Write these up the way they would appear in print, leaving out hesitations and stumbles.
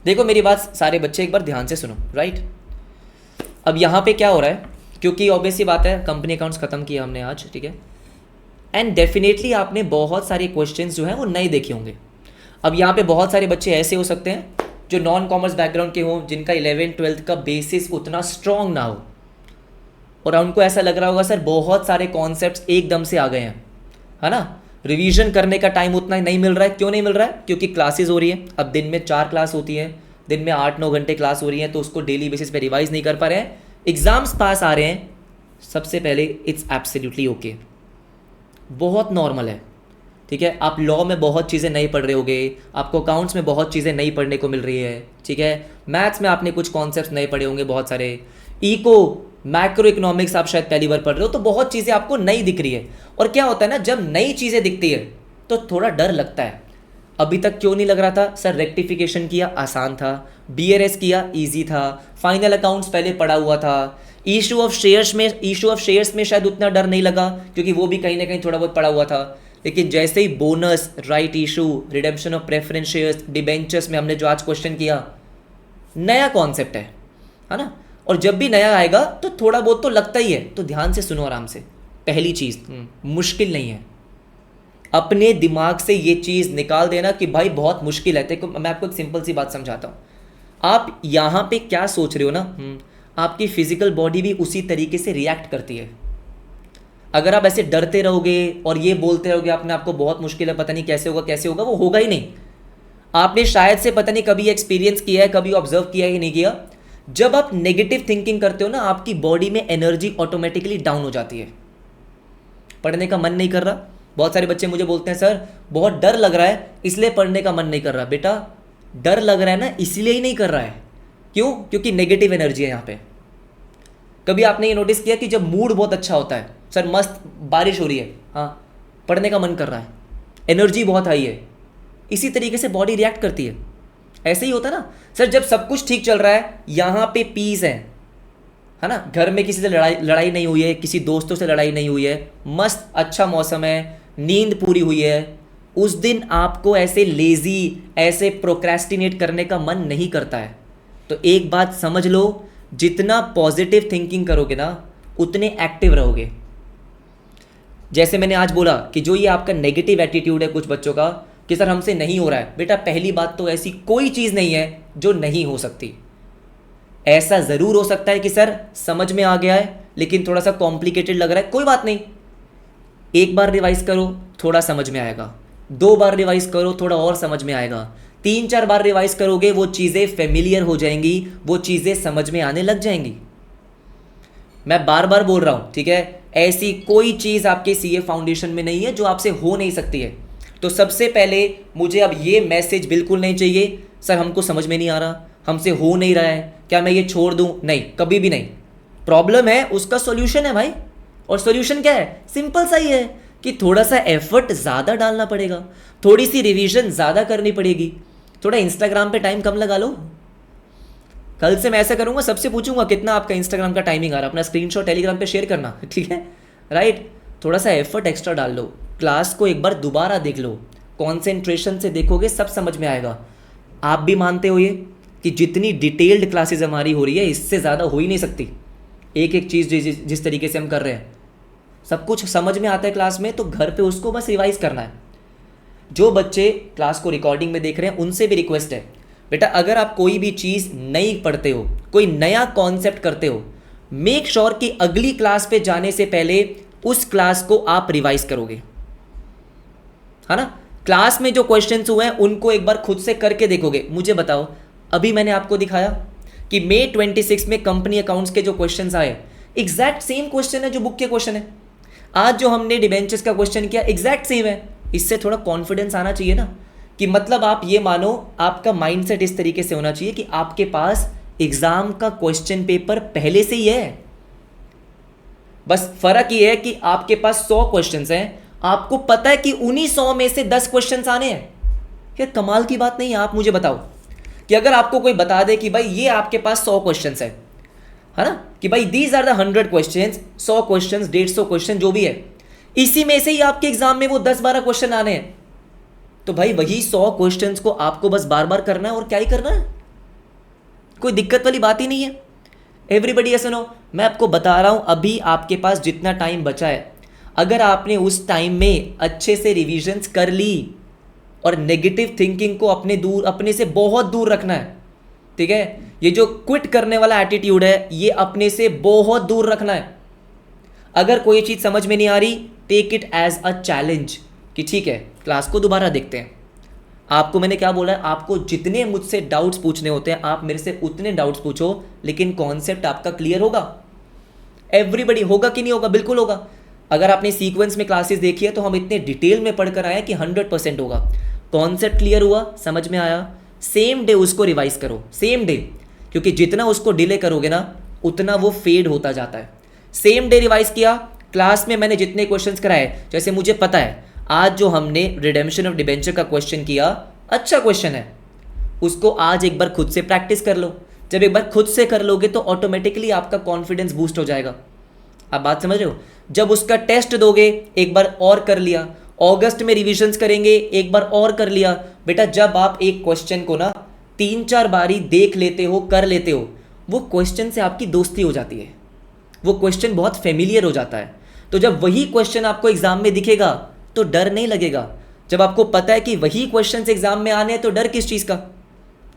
देखो मेरी बात सारे बच्चे एक बार ध्यान से सुनो, राइट। अब यहाँ पे क्या हो रहा है, क्योंकि ऑब्वियसली बात है कंपनी अकाउंट्स खत्म किया हमने आज, ठीक है। एंड डेफिनेटली आपने बहुत सारे क्वेश्चंस जो हैं वो नए देखे होंगे। अब यहाँ पे बहुत सारे बच्चे ऐसे हो सकते हैं जो नॉन कॉमर्स बैकग्राउंड के हों, जिनका 11th-12th का बेसिस उतना स्ट्रॉन्ग ना हो, और उनको ऐसा लग रहा होगा सर बहुत सारे कॉन्सेप्ट्स एकदम से आ गए हैं, है ना। रिवीजन करने का टाइम उतना नहीं मिल रहा है। क्यों नहीं मिल रहा है? क्योंकि क्लासेस हो रही है। अब दिन में 4 क्लास होती है, दिन में 8-9 घंटे क्लास हो रही है, तो उसको डेली बेसिस पे रिवाइज नहीं कर पा रहे हैं, एग्जाम्स पास आ रहे हैं। सबसे पहले इट्स एब्सोल्युटली ओके, बहुत नॉर्मल है, ठीक है। आप लॉ में बहुत चीज़ें नहीं पढ़ रहे होगे, आपको अकाउंट्स में बहुत चीज़ें नहीं पढ़ने को मिल रही है, ठीक है। मैथ्स में आपने कुछ कॉन्सेप्ट्स नहीं पढ़े होंगे बहुत सारे, इको मैक्रो इकोनॉमिक्स आप शायद पहली बार पढ़ रहे हो, तो बहुत चीज़ें आपको नई दिख रही है। और क्या होता है ना, जब नई चीज़ें दिखती है तो थोड़ा डर लगता है। अभी तक क्यों नहीं लग रहा था? सर रेक्टिफिकेशन किया आसान था, बीआरएस किया इजी था, फाइनल अकाउंट्स पहले पढ़ा हुआ था, इशू ऑफ शेयर्स में शायद उतना डर नहीं लगा क्योंकि वो भी कहीं ना कहीं थोड़ा बहुत पढ़ा हुआ था। लेकिन जैसे ही bonus, right issue, redemption of preference shares, debentures में हमने जो आज क्वेश्चन किया, नया कॉन्सेप्ट है ना। और जब भी नया आएगा तो थोड़ा बहुत तो लगता ही है, तो ध्यान से सुनो आराम से। पहली चीज़, मुश्किल नहीं है। अपने दिमाग से ये चीज़ निकाल देना कि भाई बहुत मुश्किल है। देखो मैं आपको एक सिंपल सी बात समझाता हूँ। आप यहाँ पे क्या सोच रहे हो ना, आपकी फिजिकल बॉडी भी उसी तरीके से रिएक्ट करती है। अगर आप ऐसे डरते रहोगे और ये बोलते रहोगे अपने आपको बहुत मुश्किल है, पता नहीं कैसे होगा, वो होगा ही नहीं। आपने शायद से पता नहीं कभी एक्सपीरियंस किया है, कभी ऑब्जर्व किया है कि नहीं किया, जब आप नेगेटिव थिंकिंग करते हो ना, आपकी बॉडी में एनर्जी ऑटोमेटिकली डाउन हो जाती है, पढ़ने का मन नहीं कर रहा। बहुत सारे बच्चे मुझे बोलते हैं सर बहुत डर लग रहा है इसलिए पढ़ने का मन नहीं कर रहा। बेटा डर लग रहा है ना, इसलिए ही नहीं कर रहा है। क्यों? क्योंकि नेगेटिव एनर्जी है यहाँ पे। कभी आपने ये नोटिस किया कि जब मूड बहुत अच्छा होता है, सर मस्त बारिश हो रही है, हाँ पढ़ने का मन कर रहा है, एनर्जी बहुत हाई है, इसी तरीके से बॉडी रिएक्ट करती है। ऐसे ही होता है ना सर, जब सब कुछ ठीक चल रहा है, यहाँ पे पीस है ना, घर में किसी से लड़ाई नहीं हुई है, किसी दोस्तों से लड़ाई नहीं हुई है, मस्त अच्छा मौसम है, नींद पूरी हुई है, उस दिन आपको ऐसे लेजी, ऐसे प्रोक्रेस्टिनेट करने का मन नहीं करता है। तो एक बात समझ लो, जितना पॉजिटिव थिंकिंग करोगे ना उतने एक्टिव रहोगे। जैसे मैंने आज बोला कि जो ये आपका नेगेटिव एटीट्यूड है कुछ बच्चों का कि सर हमसे नहीं हो रहा है, बेटा पहली बात तो ऐसी कोई चीज़ नहीं है जो नहीं हो सकती। ऐसा ज़रूर हो सकता है कि सर समझ में आ गया है लेकिन थोड़ा सा कॉम्प्लिकेटेड लग रहा है, कोई बात नहीं, एक बार रिवाइज करो थोड़ा समझ में आएगा, 2 बार रिवाइज करो थोड़ा और समझ में आएगा, 3-4 बार रिवाइज करोगे वो चीज़ें फेमिलियर हो जाएंगी, वो चीज़ें समझ में आने लग जाएंगी। मैं बार बार बोल रहा हूँ, ठीक है, ऐसी कोई चीज़ आपके सीए फाउंडेशन में नहीं है जो आपसे हो नहीं सकती है। तो सबसे पहले मुझे अब ये मैसेज बिल्कुल नहीं चाहिए सर हमको समझ में नहीं आ रहा, हमसे हो नहीं रहा है, क्या मैं ये छोड़ दूँ? नहीं, कभी भी नहीं। प्रॉब्लम है उसका सॉल्यूशन है भाई, और सॉल्यूशन क्या है? सिंपल सा ही है कि थोड़ा सा एफर्ट ज़्यादा डालना पड़ेगा, थोड़ी सी रिवीजन ज़्यादा करनी पड़ेगी, थोड़ा इंस्टाग्राम पे टाइम कम लगा लो। कल से मैं ऐसा करूँगा, सबसे पूछूंगा कितना आपका इंस्टाग्राम का टाइमिंग आ रहा है, अपना स्क्रीनशॉट टेलीग्राम पे शेयर करना, ठीक है, राइट। थोड़ा सा एफर्ट एक्स्ट्रा डाल लो, क्लास को एक बार दोबारा देख लो, कॉन्सेंट्रेशन से देखोगे सब समझ में आएगा। आप भी मानते हो ये कि जितनी डिटेल्ड क्लासेस हमारी हो रही है इससे ज़्यादा हो ही नहीं सकती। एक एक चीज़ जिस तरीके से हम कर रहे हैं, सब कुछ समझ में आता है क्लास में, तो घर पे उसको बस रिवाइज करना है। जो बच्चे क्लास को रिकॉर्डिंग में देख रहे हैं उनसे भी रिक्वेस्ट है, बेटा अगर आप कोई भी चीज़ नई पढ़ते हो, कोई नया कॉन्सेप्ट करते हो, मेक श्योर कि अगली क्लास पे जाने से पहले उस क्लास को आप रिवाइज करोगे, है ना। क्लास में जो क्वेश्चंस हुए हैं उनको एक बार खुद से करके देखोगे। मुझे बताओ, अभी मैंने आपको दिखाया कि May 26 में कंपनी अकाउंट्स के जो क्वेश्चंस आए, एग्जैक्ट सेम क्वेश्चन है जो बुक के क्वेश्चन है। आज जो हमने डिबेंचर्स का क्वेश्चन किया एग्जैक्ट सेम है। इससे थोड़ा कॉन्फिडेंस आना चाहिए ना, कि मतलब आप ये मानो, आपका माइंडसेट इस तरीके से होना चाहिए कि आपके पास एग्जाम का क्वेश्चन पेपर पहले से ही है। बस फर्क ये है कि आपके पास 100 क्वेश्चंस हैं, आपको पता है कि उन्हीं 100 में से 10 क्वेश्चंस आने हैं। क्या कमाल की बात नहीं है? आप मुझे बताओ कि अगर आपको कोई बता दे कि भाई ये आपके पास 100 क्वेश्चंस है ना, कि भाई these are the 100 questions, 100 questions, 150 question जो भी है, इसी में से ही आपके एग्जाम में वो 10-12 क्वेश्चन आने हैं, तो भाई वही 100 क्वेश्चंस को आपको बस बार बार करना है, और क्या ही करना है, कोई दिक्कत वाली बात ही नहीं है। एवरीबडी ऐसा नो, मैं आपको बता रहा हूँ अभी आपके पास जितना टाइम बचा है, अगर आपने उस टाइम में अच्छे से रिविजन्स कर ली और नेगेटिव थिंकिंग को अपने से बहुत दूर रखना है, ठीक है। ये जो क्विट करने वाला एटीट्यूड है ये अपने से बहुत दूर रखना है। अगर कोई चीज़ समझ में नहीं आ रही, take it as a challenge कि ठीक है क्लास को दोबारा देखते हैं। आपको मैंने क्या बोला है, आपको जितने मुझसे डाउट्स पूछने होते हैं आप मेरे से उतने डाउट्स पूछो, लेकिन कॉन्सेप्ट आपका क्लियर होगा। एवरीबडी होगा कि नहीं होगा? बिल्कुल होगा। अगर आपने सीक्वेंस में क्लासेस देखी है तो हम इतने डिटेल में पढ़कर आए कि 100% होगा। कॉन्सेप्ट क्लियर हुआ, समझ में आया, सेम डे उसको रिवाइज करो, सेम डे, क्योंकि जितना उसको डिले करोगे ना उतना वो फेड होता जाता है। सेम डे रिवाइज किया, क्लास में मैंने जितने क्वेश्चंस कराए, जैसे मुझे पता है आज जो हमने रिडेम्पशन ऑफ डिबेंचर का क्वेश्चन किया अच्छा क्वेश्चन है, उसको आज एक बार खुद से प्रैक्टिस कर लो। जब एक बार खुद से कर लोगे तो ऑटोमेटिकली आपका कॉन्फिडेंस बूस्ट हो जाएगा। आप बात समझ रहे हो? जब उसका टेस्ट दोगे एक बार और कर लिया, अगस्त में रिविजन्स करेंगे एक बार और कर लिया। बेटा जब आप एक क्वेश्चन को ना 3-4 बारी देख लेते हो, कर लेते हो, वो क्वेश्चन से आपकी दोस्ती हो जाती है, वो क्वेश्चन बहुत फेमिलियर हो जाता है। तो जब वही क्वेश्चन आपको एग्जाम में दिखेगा तो डर नहीं लगेगा। जब आपको पता है कि वही क्वेश्चन एग्जाम में आने हैं तो डर किस चीज़ का?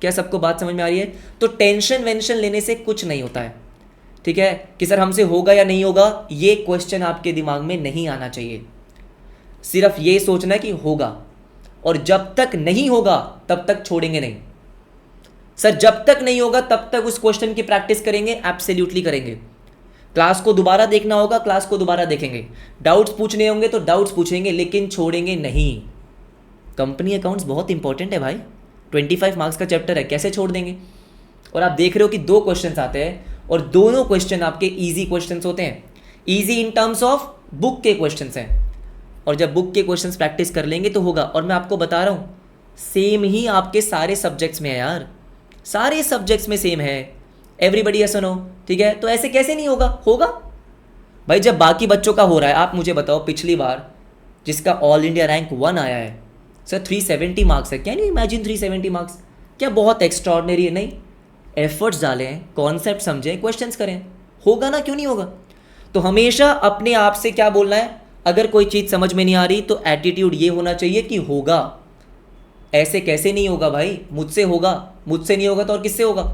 क्या सबको बात समझ में आ रही है? तो टेंशन वेंशन लेने से कुछ नहीं होता है, ठीक है, कि सर हमसे होगा या नहीं होगा, ये क्वेश्चन आपके दिमाग में नहीं आना चाहिए। सिर्फ ये सोचना है कि होगा, और जब तक नहीं होगा तब तक छोड़ेंगे नहीं। सर जब तक नहीं होगा तब तक उस क्वेश्चन की प्रैक्टिस करेंगे, एब्सोल्युटली करेंगे। क्लास को दोबारा देखना होगा, क्लास को दोबारा देखेंगे, डाउट्स पूछने होंगे तो डाउट्स पूछेंगे, लेकिन छोड़ेंगे नहीं। कंपनी अकाउंट्स बहुत इंपॉर्टेंट है भाई, 25 मार्क्स का चैप्टर है, कैसे छोड़ देंगे? और आप देख रहे हो कि 2 क्वेश्चंस आते हैं और दोनों क्वेश्चन आपके इजी क्वेश्चंस होते हैं। Easy in terms of book के क्वेश्चंस हैं, और जब बुक के क्वेश्चंस प्रैक्टिस कर लेंगे तो होगा। और मैं आपको बता रहा हूँ सेम ही आपके सारे सब्जेक्ट्स में है यार, सारे सब्जेक्ट्स में सेम है। एवरीबडी ऐसा नो, ठीक है, तो ऐसे कैसे नहीं होगा? होगा भाई। जब बाकी बच्चों का हो रहा है, आप मुझे बताओ पिछली बार जिसका ऑल इंडिया रैंक 1 आया है सर 370 मार्क्स है, कैन यू इमेजिन 370 मार्क्स? क्या बहुत एक्स्ट्रॉर्डनरी है? नहीं, एफर्ट्स डालें, कॉन्सेप्ट समझें, क्वेश्चंस करें, होगा ना, क्यों नहीं होगा? तो हमेशा अपने आप से क्या बोलना है, अगर कोई चीज़ समझ में नहीं आ रही तो एटीट्यूड ये होना चाहिए कि होगा। ऐसे कैसे नहीं होगा भाई? मुझसे होगा, मुझसे नहीं होगा तो और किससे होगा?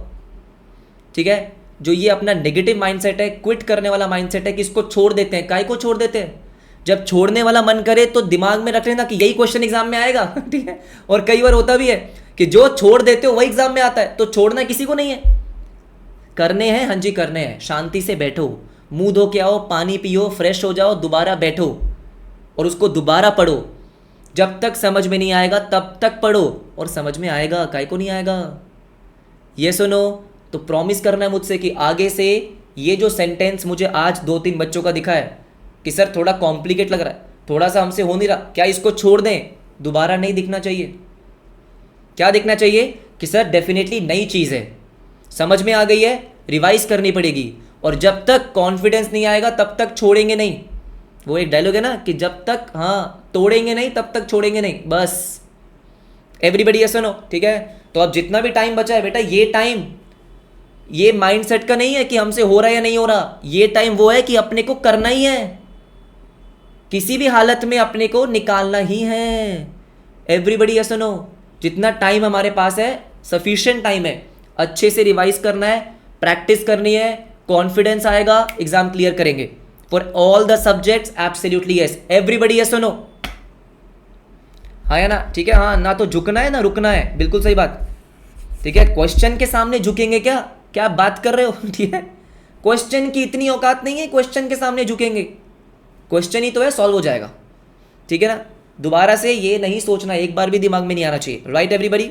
ठीक है, जो ये अपना नेगेटिव माइंडसेट है, क्विट करने वाला माइंडसेट है कि इसको छोड़ देते हैं। काहे को छोड़ देते हैं? जब छोड़ने वाला मन करे तो दिमाग में रख लेना कि यही क्वेश्चन एग्जाम में आएगा, ठीक है। और कई बार होता भी है कि जो छोड़ देते हो वही एग्जाम में आता है, तो छोड़ना किसी को नहीं है, करने हैं, हाँ जी करने हैं। शांति से बैठो, मुंह धो के आओ, पानी पियो, फ्रेश हो जाओ, दोबारा बैठो और उसको दोबारा पढ़ो। जब तक समझ में नहीं आएगा तब तक पढ़ो, और समझ में आएगा, काहे को नहीं आएगा? ये सुनो, तो प्रॉमिस करना है मुझसे कि आगे से ये जो सेंटेंस मुझे आज 2-3 बच्चों का दिखा है कि सर थोड़ा कॉम्प्लिकेट लग रहा है, थोड़ा सा हमसे हो नहीं रहा, क्या इसको छोड़ दें? दोबारा नहीं दिखना चाहिए। क्या दिखना चाहिए कि सर डेफिनेटली नई चीज़ है, समझ में आ गई है, रिवाइज करनी पड़ेगी, और जब तक कॉन्फिडेंस नहीं आएगा तब तक छोड़ेंगे नहीं। वो एक डायलॉग है ना कि जब तक तोड़ेंगे नहीं तब तक छोड़ेंगे नहीं, बस। एवरीबडी ऐसा नो, ठीक है। तो अब जितना भी टाइम बचा है बेटा, ये टाइम ये माइंडसेट का नहीं है कि हमसे हो रहा है या नहीं हो रहा, ये टाइम वो है कि अपने को करना ही है, किसी भी हालत में अपने को निकालना ही है। एवरीबडी ऐसा नो, जितना टाइम हमारे पास है सफिशिएंट टाइम है, अच्छे से रिवाइज करना है, प्रैक्टिस करनी है, कॉन्फिडेंस आएगा, एग्जाम क्लियर करेंगे for all the subjects. Absolutely yes, everybody yes no, हाँ या ना? ठीक है, हाँ, ना तो झुकना है ना रुकना है, बिल्कुल सही बात, ठीक है। क्वेश्चन के सामने झुकेंगे क्या? क्या बात कर रहे हो? ठीक है, क्वेश्चन की इतनी औकात नहीं है क्वेश्चन के सामने झुकेंगे, क्वेश्चन ही तो है, सॉल्व हो जाएगा, ठीक है ना। दोबारा से ये नहीं सोचना, एक बार भी दिमाग में नहीं आना चाहिए, राइट एवरीबडी?